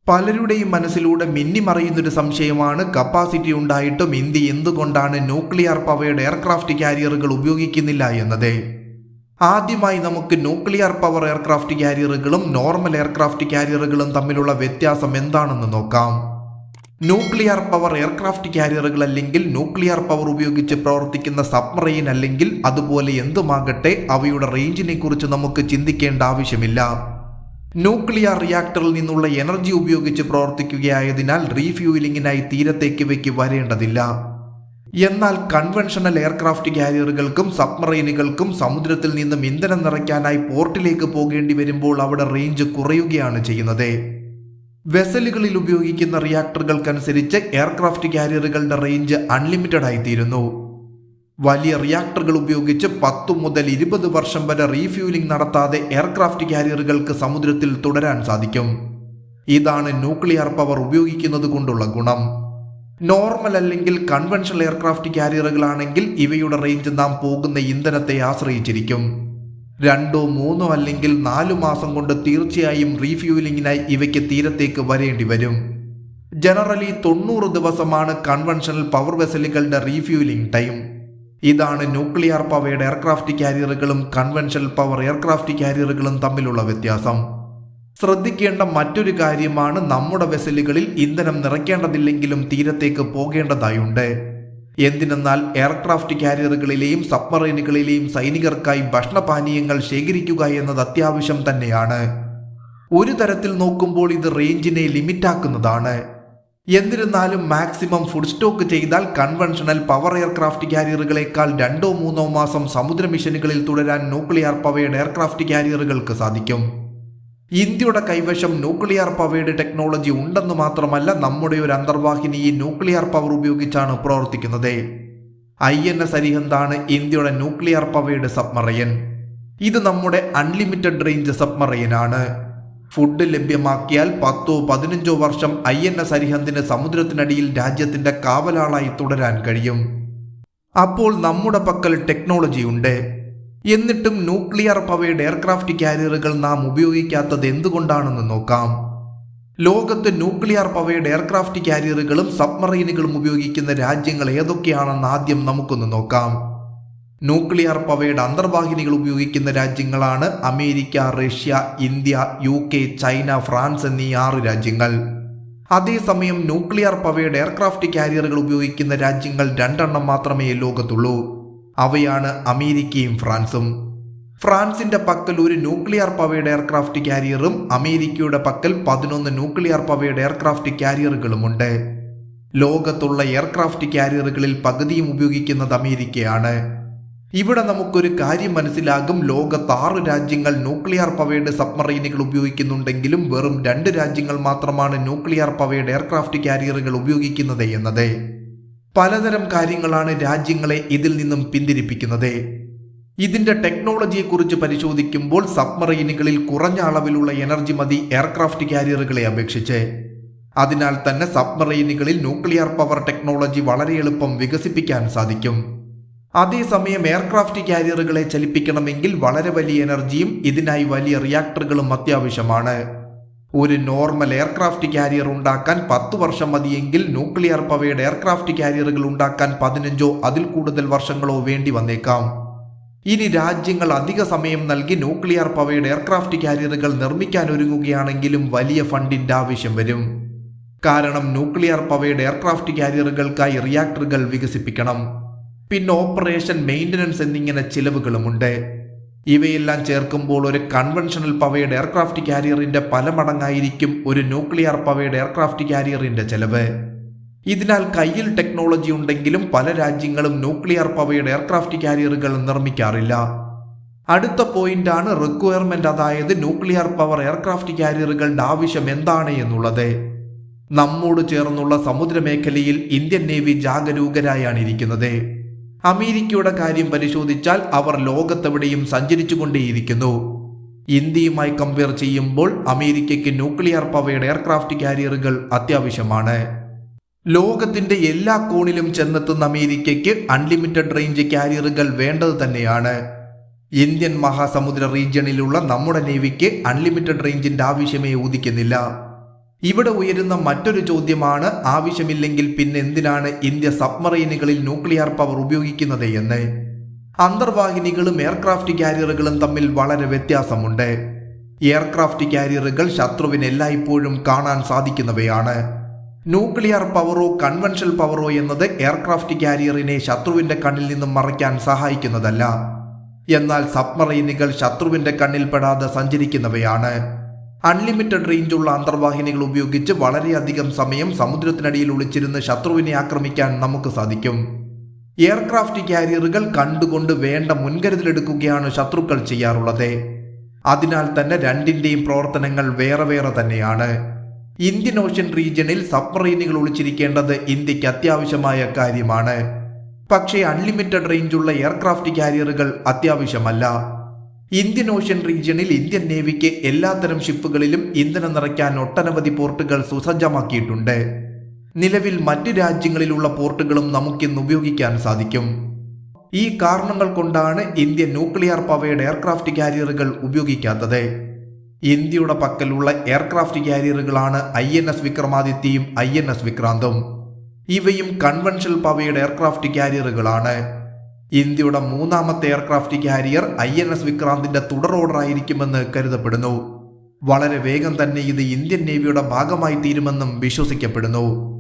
പലരുടെയും മനസ്സിലൂടെ മിന്നിമറയുന്നൊരു സംശയമാണ്, കപ്പാസിറ്റി ഉണ്ടായിട്ടും ഇന്ത്യ എന്തുകൊണ്ടാണ് ന്യൂക്ലിയർ പവർഡ് എയർക്രാഫ്റ്റ് കാരിയറുകൾ ഉപയോഗിക്കുന്നില്ല എന്നത്. ആദ്യമായി നമുക്ക് ന്യൂക്ലിയർ പവർ എയർക്രാഫ്റ്റ് കാരിയറുകളും നോർമൽ എയർക്രാഫ്റ്റ് കാരിയറുകളും തമ്മിലുള്ള വ്യത്യാസം എന്താണെന്ന് നോക്കാം. ന്യൂക്ലിയർ പവർ എയർക്രാഫ്റ്റ് കാരിയറുകൾ അല്ലെങ്കിൽ ന്യൂക്ലിയർ പവർ ഉപയോഗിച്ച് പ്രവർത്തിക്കുന്ന സബ്മറൈൻ അല്ലെങ്കിൽ അതുപോലെ എന്തുമാകട്ടെ, അവയുടെ റേഞ്ചിനെ കുറിച്ച് നമുക്ക് ചിന്തിക്കേണ്ട ആവശ്യമില്ല. ന്യൂക്ലിയർ റിയാക്ടറിൽ നിന്നുള്ള എനർജി ഉപയോഗിച്ച് പ്രവർത്തിക്കുകയായതിനാൽ റീഫ്യൂലിംഗിനായി തീരത്തേക്ക് ഇവയ്ക്ക് വരേണ്ടതില്ല. എന്നാൽ കൺവെൻഷണൽ എയർക്രാഫ്റ്റ് കാരിയറുകൾക്കും സബ്മറൈനുകൾക്കും സമുദ്രത്തിൽ നിന്നും ഇന്ധനം നിറയ്ക്കാനായി പോർട്ടിലേക്ക് പോകേണ്ടി വരുമ്പോൾ അവിടെ റേഞ്ച് കുറയുകയാണ് ചെയ്യുന്നത്. വെസലുകളിൽ ഉപയോഗിക്കുന്ന റിയാക്ടറുകൾക്കനുസരിച്ച് എയർക്രാഫ്റ്റ് കാരിയറുകളുടെ റേഞ്ച് അൺലിമിറ്റഡ് ആയിത്തീരുന്നു. വലിയ റിയാക്ടറുകൾ ഉപയോഗിച്ച് 10 മുതൽ 20 വർഷം വരെ റീഫ്യൂലിംഗ് നടത്താതെ എയർക്രാഫ്റ്റ് കാരിയറുകൾക്ക് സമുദ്രത്തിൽ തുടരാൻ സാധിക്കും. ഇതാണ് ന്യൂക്ലിയർ പവർ ഉപയോഗിക്കുന്നത് കൊണ്ടുള്ള ഗുണം. നോർമൽ അല്ലെങ്കിൽ കൺവെൻഷണൽ എയർക്രാഫ്റ്റ് കാരിയറുകളാണെങ്കിൽ ഇവയുടെ റേഞ്ച് നാം പോകുന്ന ഇന്ധനത്തെ ആശ്രയിച്ചിരിക്കും. 2, 3 അല്ലെങ്കിൽ 4 മാസം കൊണ്ട് തീർച്ചയായും റീഫ്യൂലിംഗിനായി ഇവയ്ക്ക് തീരത്തേക്ക് വരേണ്ടി വരും. ജനറലി 90 ദിവസമാണ് കൺവെൻഷണൽ പവർ വെസലുകളുടെ റീഫ്യൂലിംഗ് ടൈം. ഇതാണ് ന്യൂക്ലിയർ പവർഡ് എയർക്രാഫ്റ്റ് കാരിയറുകളും കൺവെൻഷണൽ പവർ എയർക്രാഫ്റ്റ് കാരിയറുകളും തമ്മിലുള്ള വ്യത്യാസം. ശ്രദ്ധിക്കേണ്ട മറ്റൊരു കാര്യമാണ്, നമ്മുടെ വെസലുകളിൽ ഇന്ധനം നിറയ്ക്കേണ്ടതില്ലെങ്കിലും തീരത്തേക്ക് പോകേണ്ടതായുണ്ട്. എന്തിനെന്നാൽ എയർക്രാഫ്റ്റ് കാരിയറുകളിലെയും സബ്മറൈനുകളിലെയും സൈനികർക്കായി ഭക്ഷണപാനീയങ്ങൾ ശേഖരിക്കുക എന്നത് അത്യാവശ്യം തന്നെയാണ്. ഒരു തരത്തിൽ നോക്കുമ്പോൾ ഇത് റേഞ്ചിനെ ലിമിറ്റാക്കുന്നതാണ്. എന്നിരുന്നാലും മാക്സിമം ഫുഡ് സ്റ്റോക്ക് ചെയ്താൽ കൺവെൻഷണൽ പവർ എയർക്രാഫ്റ്റ് കാരിയറുകളെക്കാൾ 2-3 മാസം സമുദ്ര മിഷനുകളിൽ തുടരാൻ ന്യൂക്ലിയർ പവർഡ് എയർക്രാഫ്റ്റ് കാരിയറുകൾക്ക് സാധിക്കും. ഇന്ത്യയുടെ കൈവശം ന്യൂക്ലിയർ പവേർഡ് ടെക്നോളജി ഉണ്ടെന്ന് മാത്രമല്ല, നമ്മുടെ ഒരു അന്തർവാഹിനി ഈ ന്യൂക്ലിയർ പവർ ഉപയോഗിച്ചാണ് പ്രവർത്തിക്കുന്നത്. INS അരിഹന്താണ് ഇന്ത്യയുടെ ന്യൂക്ലിയർ പവേർഡ് സബ്മറൈൻ. ഇത് നമ്മുടെ അൺലിമിറ്റഡ് റേഞ്ച് സബ്മറൈനാണ്. ഫുഡ് ലഭ്യമാക്കിയാൽ 10-15 വർഷം INS അരിഹന്തിന് സമുദ്രത്തിനടിയിൽ രാജ്യത്തിന്റെ കാവലാളായി തുടരാൻ കഴിയും. അപ്പോൾ നമ്മുടെ പക്കൽ ടെക്നോളജി ഉണ്ട്. എന്നിട്ടും ന്യൂക്ലിയർ പവേർഡ് എയർക്രാഫ്റ്റ് കാരിയറുകൾ നാം ഉപയോഗിക്കാത്തത് എന്തുകൊണ്ടാണെന്ന് നോക്കാം. ലോകത്ത് ന്യൂക്ലിയർ പവേർഡ് എയർക്രാഫ്റ്റ് കാരിയറുകളും സബ്മറൈനുകളും ഉപയോഗിക്കുന്ന രാജ്യങ്ങൾ ഏതൊക്കെയാണെന്ന് ആദ്യം നമുക്കൊന്ന് നോക്കാം. ന്യൂക്ലിയർ പവേർഡ് ഉപയോഗിക്കുന്ന രാജ്യങ്ങളാണ് America, Russia, India, UK, China, France എന്നീ 6 രാജ്യങ്ങൾ. അതേസമയം ന്യൂക്ലിയർ പവേർഡ് എയർക്രാഫ്റ്റ് കാരിയറുകൾ ഉപയോഗിക്കുന്ന രാജ്യങ്ങൾ 2 മാത്രമേ ലോകത്തുള്ളൂ. അവയാണ് അമേരിക്കയും ഫ്രാൻസും. ഫ്രാൻസിന്റെ പക്കൽ ഒരു ന്യൂക്ലിയർ പവേർഡ് എയർക്രാഫ്റ്റ് കാരിയറും അമേരിക്കയുടെ പക്കൽ 11 ന്യൂക്ലിയർ പവേർഡ് എയർക്രാഫ്റ്റ് കാരിയറുകളുമുണ്ട്. ലോകത്തുള്ള എയർക്രാഫ്റ്റ് കാരിയറുകളിൽ പകുതിയും ഉപയോഗിക്കുന്നത് അമേരിക്കയാണ്. ഇവിടെ നമുക്കൊരു കാര്യം മനസ്സിലാകും, ലോകത്ത് 6 രാജ്യങ്ങൾ ന്യൂക്ലിയർ പവേർഡ് സബ്മറൈനുകൾ ഉപയോഗിക്കുന്നുണ്ടെങ്കിലും വെറും 2 രാജ്യങ്ങൾ മാത്രമാണ് ന്യൂക്ലിയർ പവേർഡ് എയർക്രാഫ്റ്റ് കാരിയറുകൾ ഉപയോഗിക്കുന്നത് എന്നത്. പലതരം കാര്യങ്ങളാണ് രാജ്യങ്ങളെ ഇതിൽ നിന്നും പിന്തിരിപ്പിക്കുന്നത്. ഇതിന്റെ ടെക്നോളജിയെക്കുറിച്ച് പരിശോധിക്കുമ്പോൾ സബ്മറൈനുകളിൽ കുറഞ്ഞ അളവിലുള്ള എനർജി മതി എയർക്രാഫ്റ്റ് കാരിയറുകളെ അപേക്ഷിച്ച്. അതിനാൽ തന്നെ സബ്മറൈനുകളിൽ ന്യൂക്ലിയർ പവർ ടെക്നോളജി വളരെ എളുപ്പം വികസിപ്പിക്കാൻ സാധിക്കും. അതേസമയം എയർക്രാഫ്റ്റ് കാരിയറുകളെ ചലിപ്പിക്കണമെങ്കിൽ വളരെ വലിയ എനർജിയും ഇതിനായി വലിയ റിയാക്ടറുകളും അത്യാവശ്യമാണ്. ഒരു നോർമൽ എയർക്രാഫ്റ്റ് കാരിയർ ഉണ്ടാക്കാൻ 10 വർഷം മതിയെങ്കിൽ ന്യൂക്ലിയർ പവേർഡ് എയർക്രാഫ്റ്റ് കാരിയറുകൾ ഉണ്ടാക്കാൻ 15 അതിൽ കൂടുതൽ വർഷങ്ങളോ വേണ്ടി വന്നേക്കാം. ഇനി രാജ്യങ്ങൾ അധിക സമയം നൽകി ന്യൂക്ലിയർ പവേർഡ് എയർക്രാഫ്റ്റ് കാരിയറുകൾ നിർമ്മിക്കാൻ ഒരുങ്ങുകയാണെങ്കിലും വലിയ ഫണ്ടിന്റെ ആവശ്യം വരും. കാരണം ന്യൂക്ലിയർ പവേർഡ് എയർക്രാഫ്റ്റ് കാരിയറുകൾക്കായി റിയാക്ടറുകൾ വികസിപ്പിക്കണം. പിന്നെ ഓപ്പറേഷൻ, മെയിൻ്റനൻസ് എന്നിങ്ങനെ ചിലവുകളുമുണ്ട്. ഇവയെല്ലാം ചേർക്കുമ്പോൾ ഒരു കൺവെൻഷണൽ പവേർഡ് എയർക്രാഫ്റ്റ് കാരിയറിന്റെ പല മടങ്ങായിരിക്കും ഒരു ന്യൂക്ലിയർ പവേർഡ് എയർക്രാഫ്റ്റ് കാരിയറിന്റെ ചെലവ്. ഇതിനാൽ കയ്യിൽ ടെക്നോളജി ഉണ്ടെങ്കിലും പല രാജ്യങ്ങളും ന്യൂക്ലിയർ പവേർഡ് എയർക്രാഫ്റ്റ് കാരിയറുകൾ നിർമ്മിക്കാറില്ല. അടുത്ത പോയിന്റാണ് റിക്വയർമെന്റ്, അതായത് ന്യൂക്ലിയർ പവർ എയർക്രാഫ്റ്റ് കാരിയറുകളുടെ ആവശ്യം എന്താണ് എന്നുള്ളത്. നമ്മോട് ചേർന്നുള്ള സമുദ്രമേഖലയിൽ ഇന്ത്യൻ നേവി ജാഗരൂകരായാണ് ഇരിക്കുന്നത്. അമേരിക്കയുടെ കാര്യം പരിശോധിച്ചാൽ അവർ ലോകത്തെവിടെയും സഞ്ചരിച്ചുകൊണ്ടേയിരിക്കുന്നു. ഇന്ത്യയുമായി കമ്പയർ ചെയ്യുമ്പോൾ അമേരിക്കയ്ക്ക് ന്യൂക്ലിയർ പവേർഡ് എയർക്രാഫ്റ്റ് കാരിയറുകൾ അത്യാവശ്യമാണ്. ലോകത്തിന്റെ എല്ലാ കോണിലും ചെന്നെത്തുന്ന അമേരിക്കയ്ക്ക് അൺലിമിറ്റഡ് റേഞ്ച് കാരിയറുകൾ വേണ്ടത് തന്നെയാണ്. ഇന്ത്യൻ മഹാസമുദ്ര റീജിയണിലുള്ള നമ്മുടെ നേവിക്ക് അൺലിമിറ്റഡ് റേഞ്ചിന്റെ ആവശ്യമേ ഉദിക്കുന്നില്ല. ഇവിടെ ഉയരുന്ന മറ്റൊരു ചോദ്യമാണ്, ആവശ്യമില്ലെങ്കിൽ പിന്നെ എന്തിനാണ് ഇന്ത്യ സബ്മറൈനുകളിൽ ന്യൂക്ലിയർ പവർ ഉപയോഗിക്കുന്നത് എന്ന്. അന്തർവാഹിനികളും എയർക്രാഫ്റ്റ് കാരിയറുകളും തമ്മിൽ വളരെ വ്യത്യാസമുണ്ട്. എയർക്രാഫ്റ്റ് കാരിയറുകൾ ശത്രുവിന് എല്ലായ്പ്പോഴും കാണാൻ സാധിക്കുന്നവയാണ്. ന്യൂക്ലിയർ പവറോ കൺവെൻഷണൽ പവറോ എന്നത് എയർക്രാഫ്റ്റ് കാരിയറിനെ ശത്രുവിന്റെ കണ്ണിൽ നിന്നും മറയ്ക്കാൻ സഹായിക്കുന്നതല്ല. എന്നാൽ സബ്മറൈനുകൾ ശത്രുവിന്റെ കണ്ണിൽപ്പെടാതെ സഞ്ചരിക്കുന്നവയാണ്. അൺലിമിറ്റഡ് റേഞ്ചുള്ള അന്തർവാഹിനികൾ ഉപയോഗിച്ച് വളരെയധികം സമയം സമുദ്രത്തിനടിയിൽ ഒളിച്ചിരുന്ന് ശത്രുവിനെ ആക്രമിക്കാൻ നമുക്ക് സാധിക്കും. എയർക്രാഫ്റ്റ് കാരിയറുകൾ കണ്ടുകൊണ്ട് വേണ്ട മുൻകരുതലെടുക്കുകയാണ് ശത്രുക്കൾ ചെയ്യാറുള്ളത്. അതിനാൽ തന്നെ രണ്ടിന്റെയും പ്രവർത്തനങ്ങൾ വേറെ വേറെ തന്നെയാണ്. ഇന്ത്യൻ ഓഷ്യൻ റീജിയനിൽ സബ്മറൈനുകൾ ഒളിച്ചിരിക്കേണ്ടത് ഇന്ത്യക്ക് അത്യാവശ്യമായ കാര്യമാണ്. പക്ഷേ അൺലിമിറ്റഡ് റേഞ്ചുള്ള എയർക്രാഫ്റ്റ് കാരിയറുകൾ അത്യാവശ്യമല്ല. ഇന്ത്യൻ ഓഷ്യൻ റീജിയനിൽ ഇന്ത്യൻ നേവിക്ക് എല്ലാത്തരം ഷിപ്പുകളിലും ഇന്ധനം നിറയ്ക്കാൻ ഒട്ടനവധി പോർട്ടുകൾ സുസജ്ജമാക്കിയിട്ടുണ്ട്. നിലവിൽ മറ്റ് രാജ്യങ്ങളിലുള്ള പോർട്ടുകളും നമുക്കിന്ന് ഉപയോഗിക്കാൻ സാധിക്കും. ഈ കാരണങ്ങൾ കൊണ്ടാണ് ഇന്ത്യ ന്യൂക്ലിയർ പവയുടെ എയർക്രാഫ്റ്റ് കാരിയറുകൾ ഉപയോഗിക്കാത്തത്. ഇന്ത്യയുടെ പക്കലുള്ള എയർക്രാഫ്റ്റ് കാരിയറുകളാണ് INS വിക്രമാദിത്യയും INS വിക്രാന്തും. ഇവയും കൺവെൻഷണൽ പവയുടെ എയർക്രാഫ്റ്റ് കാരിയറുകളാണ്. ഇന്ത്യയുടെ മൂന്നാമത്തെ എയർക്രാഫ്റ്റ് കാരിയർ INS വിക്രാന്തിന്റെ തുടർ ഓർഡർ ആയിരിക്കുമെന്ന് കരുതപ്പെടുന്നു. വളരെ വേഗം തന്നെ ഇത് ഇന്ത്യൻ നേവിയുടെ ഭാഗമായി തീരുമെന്നും വിശ്വസിക്കപ്പെടുന്നു.